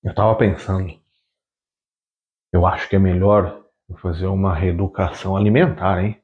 Eu tava pensando, eu acho que é melhor eu fazer uma reeducação alimentar, hein?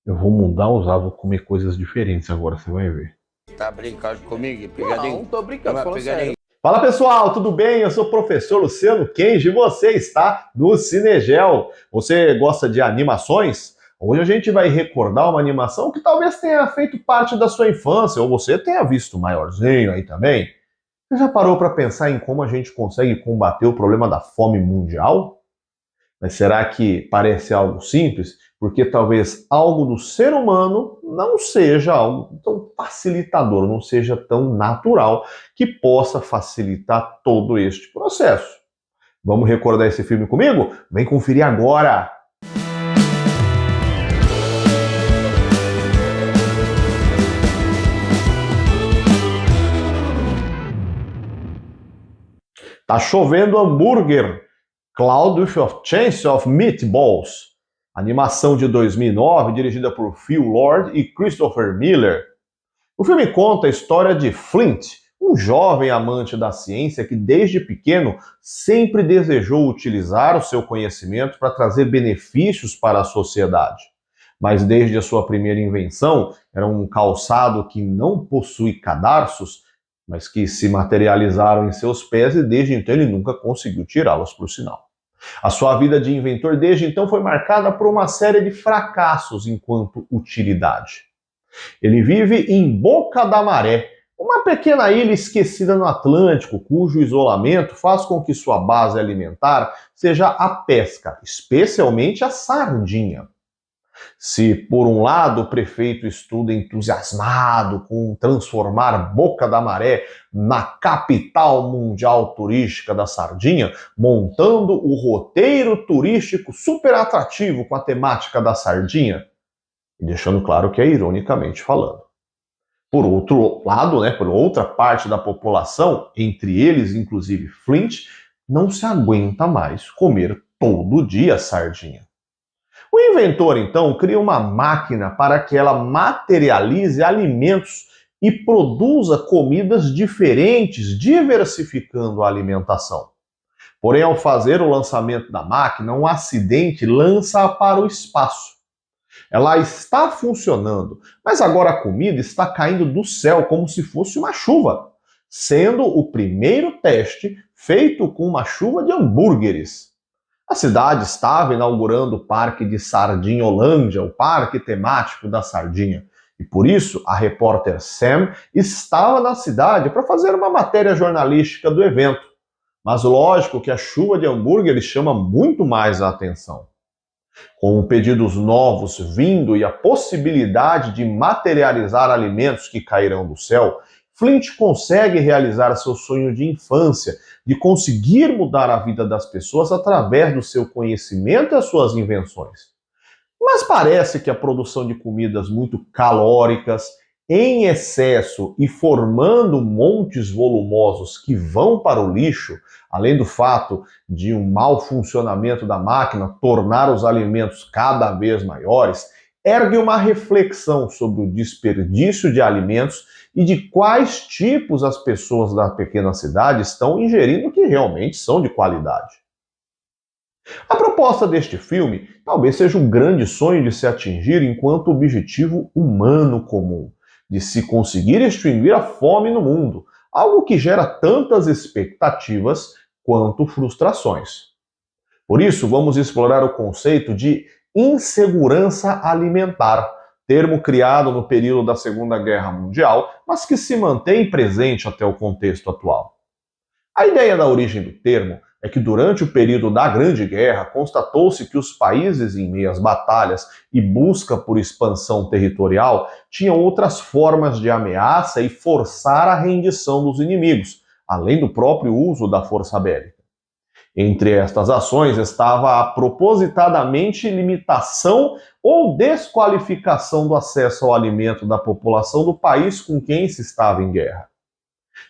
Eu vou mudar os hábitos, vou comer coisas diferentes agora, você vai ver. Tá brincando comigo? Não, Pegadinho? tô É brincando, uma falando pegadinha. sério. Fala pessoal, tudo bem? Eu sou o professor Luciano Kenji e você está no Cinegel. Você gosta de animações? Hoje a gente vai recordar uma animação que talvez tenha feito parte da sua infância, ou você tenha visto maiorzinho aí também. Você já parou para pensar em como a gente consegue combater o problema da fome mundial? Mas será que parece algo simples? Porque talvez algo do ser humano não seja algo tão facilitador, não seja tão natural que possa facilitar todo este processo. Vamos recordar esse filme comigo? Vem conferir agora! Tá chovendo hambúrguer. Cloud with a Chance of Meatballs. Animação de 2009, dirigida por Phil Lord e Christopher Miller. O filme conta a história de Flint, um jovem amante da ciência que desde pequeno sempre desejou utilizar o seu conhecimento para trazer benefícios para a sociedade. Mas desde a sua primeira invenção, era um calçado que não possui cadarços, mas que se materializaram em seus pés e desde então ele nunca conseguiu tirá-los, por sinal. A sua vida de inventor desde então foi marcada por uma série de fracassos enquanto utilidade. Ele vive em Boca da Maré, uma pequena ilha esquecida no Atlântico, cujo isolamento faz com que sua base alimentar seja a pesca, especialmente a sardinha. Se, por um lado, o prefeito estuda entusiasmado com transformar Boca da Maré na capital mundial turística da sardinha, montando o roteiro turístico super atrativo com a temática da sardinha, e deixando claro que é ironicamente falando. Por outro lado, por outra parte da população, entre eles inclusive Flint, não se aguenta mais comer todo dia sardinha. O inventor, então, cria uma máquina para que ela materialize alimentos e produza comidas diferentes, diversificando a alimentação. Porém, ao fazer o lançamento da máquina, um acidente lança-a para o espaço. Ela está funcionando, mas agora a comida está caindo do céu como se fosse uma chuva, sendo o primeiro teste feito com uma chuva de hambúrgueres. A cidade estava inaugurando o Parque de Sardinholândia, o parque temático da sardinha. E por isso, a repórter Sam estava na cidade para fazer uma matéria jornalística do evento. Mas lógico que a chuva de hambúrgueres chama muito mais a atenção. Com pedidos novos vindo e a possibilidade de materializar alimentos que cairão do céu, Flint consegue realizar seu sonho de infância, de conseguir mudar a vida das pessoas através do seu conhecimento e as suas invenções. Mas parece que a produção de comidas muito calóricas, em excesso e formando montes volumosos que vão para o lixo, além do fato de um mau funcionamento da máquina tornar os alimentos cada vez maiores, ergue uma reflexão sobre o desperdício de alimentos e de quais tipos as pessoas da pequena cidade estão ingerindo que realmente são de qualidade. A proposta deste filme talvez seja um grande sonho de se atingir enquanto objetivo humano comum, de se conseguir extinguir a fome no mundo, algo que gera tantas expectativas quanto frustrações. Por isso, vamos explorar o conceito de insegurança alimentar, termo criado no período da Segunda Guerra Mundial, mas que se mantém presente até o contexto atual. A ideia da origem do termo é que durante o período da Grande Guerra constatou-se que os países em meio às batalhas e busca por expansão territorial tinham outras formas de ameaça e forçar a rendição dos inimigos, além do próprio uso da força bélica. Entre estas ações estava a propositadamente limitação ou desqualificação do acesso ao alimento da população do país com quem se estava em guerra.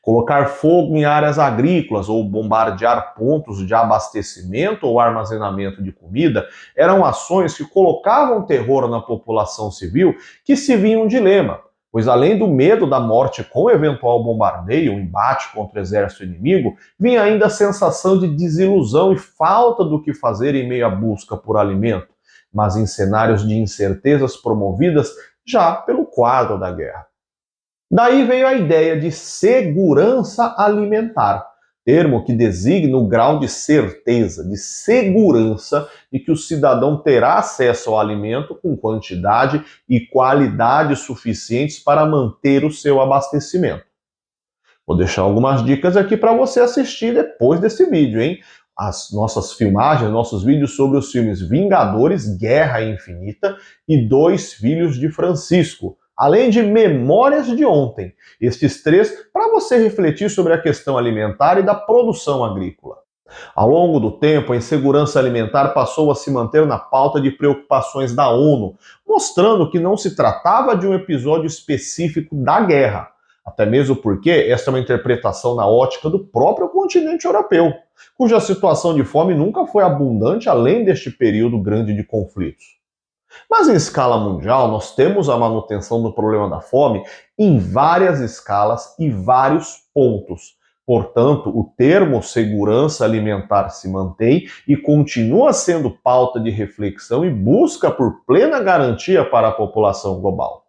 Colocar fogo em áreas agrícolas ou bombardear pontos de abastecimento ou armazenamento de comida eram ações que colocavam terror na população civil que se via um dilema, pois além do medo da morte com eventual bombardeio, um embate contra o exército inimigo, vinha ainda a sensação de desilusão e falta do que fazer em meio à busca por alimento, mas em cenários de incertezas promovidas já pelo quadro da guerra. Daí veio a ideia de segurança alimentar, termo que designa o grau de certeza, de segurança de que o cidadão terá acesso ao alimento com quantidade e qualidade suficientes para manter o seu abastecimento. Vou deixar algumas dicas aqui para você assistir depois desse vídeo, hein? As nossas filmagens, nossos vídeos sobre os filmes Vingadores, Guerra Infinita e Dois Filhos de Francisco, além de Memórias de Ontem. Estes três para você refletir sobre a questão alimentar e da produção agrícola. Ao longo do tempo, a insegurança alimentar passou a se manter na pauta de preocupações da ONU, mostrando que não se tratava de um episódio específico da guerra. Até mesmo porque esta é uma interpretação na ótica do próprio continente europeu, cuja situação de fome nunca foi abundante além deste período grande de conflitos. Mas em escala mundial, nós temos a manutenção do problema da fome em várias escalas e vários pontos. Portanto, o termo segurança alimentar se mantém e continua sendo pauta de reflexão e busca por plena garantia para a população global.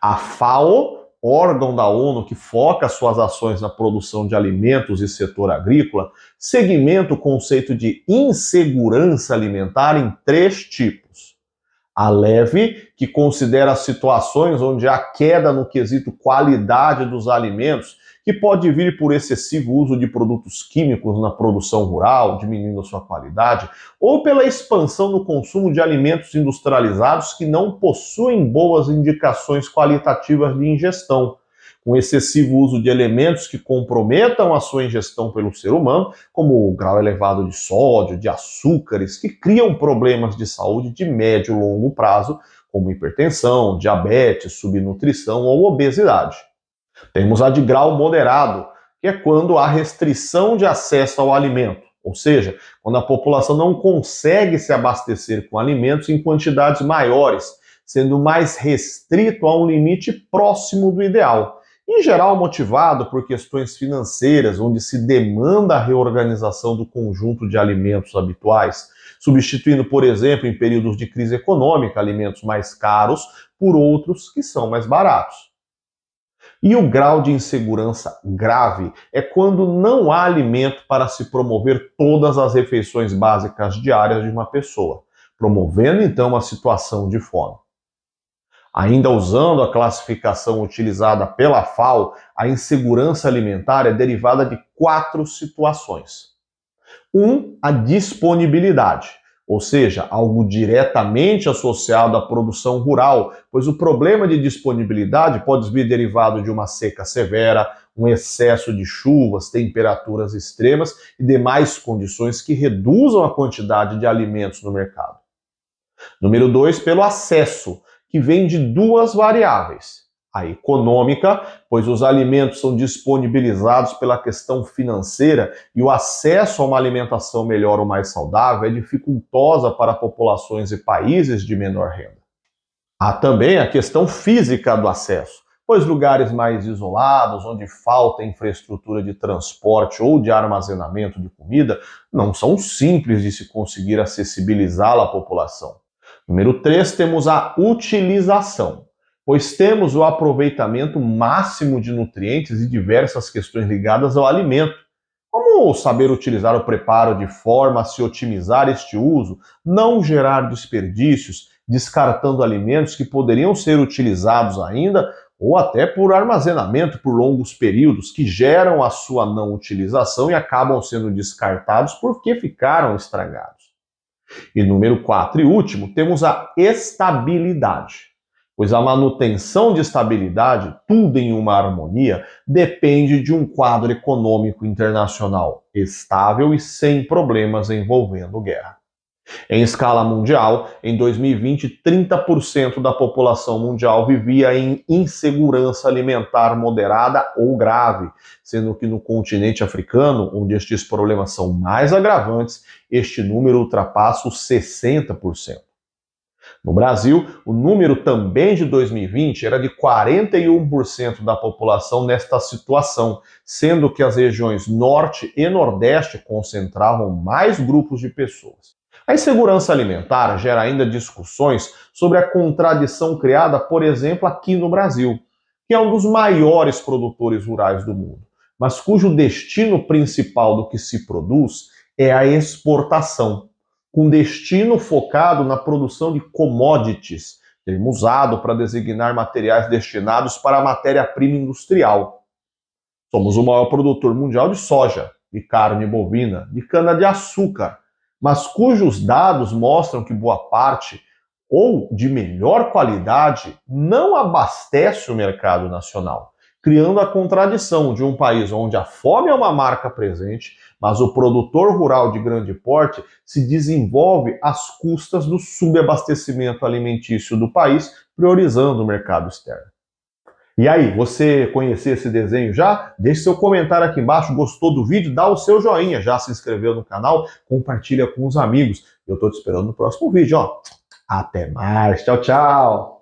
A FAO, órgão da ONU que foca suas ações na produção de alimentos e setor agrícola, segmenta o conceito de insegurança alimentar em 3 tipos. A leve, que considera situações onde há queda no quesito qualidade dos alimentos, que pode vir por excessivo uso de produtos químicos na produção rural, diminuindo sua qualidade, ou pela expansão no consumo de alimentos industrializados que não possuem boas indicações qualitativas de ingestão, com excessivo uso de elementos que comprometam a sua ingestão pelo ser humano, como o grau elevado de sódio, de açúcares, que criam problemas de saúde de médio e longo prazo, como hipertensão, diabetes, subnutrição ou obesidade. Temos a de grau moderado, que é quando há restrição de acesso ao alimento, ou seja, quando a população não consegue se abastecer com alimentos em quantidades maiores, sendo mais restrito a um limite próximo do ideal, em geral motivado por questões financeiras, onde se demanda a reorganização do conjunto de alimentos habituais, substituindo, por exemplo, em períodos de crise econômica, alimentos mais caros por outros que são mais baratos. E o grau de insegurança grave é quando não há alimento para se promover todas as refeições básicas diárias de uma pessoa, promovendo então uma situação de fome. Ainda usando a classificação utilizada pela FAO, a insegurança alimentar é derivada de 4 situações. 1. A disponibilidade, ou seja, algo diretamente associado à produção rural, pois o problema de disponibilidade pode vir derivado de uma seca severa, um excesso de chuvas, temperaturas extremas e demais condições que reduzam a quantidade de alimentos no mercado. Número 2, pelo acesso, que vem de 2 variáveis. A econômica, pois os alimentos são disponibilizados pela questão financeira e o acesso a uma alimentação melhor ou mais saudável é dificultosa para populações e países de menor renda. Há também a questão física do acesso, pois lugares mais isolados, onde falta infraestrutura de transporte ou de armazenamento de comida, não são simples de se conseguir acessibilizá-la à população. Número 3, temos a utilização, pois temos o aproveitamento máximo de nutrientes e diversas questões ligadas ao alimento, como saber utilizar o preparo de forma a se otimizar este uso, não gerar desperdícios, descartando alimentos que poderiam ser utilizados ainda, ou até por armazenamento por longos períodos, que geram a sua não utilização e acabam sendo descartados porque ficaram estragados. E número 4 e último, temos a estabilidade, pois a manutenção de estabilidade, tudo em uma harmonia, depende de um quadro econômico internacional estável e sem problemas envolvendo guerra. Em escala mundial, em 2020, 30% da população mundial vivia em insegurança alimentar moderada ou grave, sendo que no continente africano, onde estes problemas são mais agravantes, este número ultrapassa os 60%. No Brasil, o número também de 2020 era de 41% da população nesta situação, sendo que as regiões Norte e Nordeste concentravam mais grupos de pessoas. A insegurança alimentar gera ainda discussões sobre a contradição criada, por exemplo, aqui no Brasil, que é um dos maiores produtores rurais do mundo, mas cujo destino principal do que se produz é a exportação, com destino focado na produção de commodities, termo usado para designar materiais destinados para a matéria-prima industrial. Somos o maior produtor mundial de soja, de carne bovina, de cana-de-açúcar, mas cujos dados mostram que boa parte, ou de melhor qualidade, não abastece o mercado nacional, criando a contradição de um país onde a fome é uma marca presente, mas o produtor rural de grande porte se desenvolve às custas do subabastecimento alimentício do país, priorizando o mercado externo. E aí, você conhecia esse desenho já? Deixe seu comentário aqui embaixo, gostou do vídeo? Dá o seu joinha, já se inscreveu no canal? Compartilha com os amigos. Eu estou te esperando no próximo vídeo, ó. Até mais, tchau, tchau!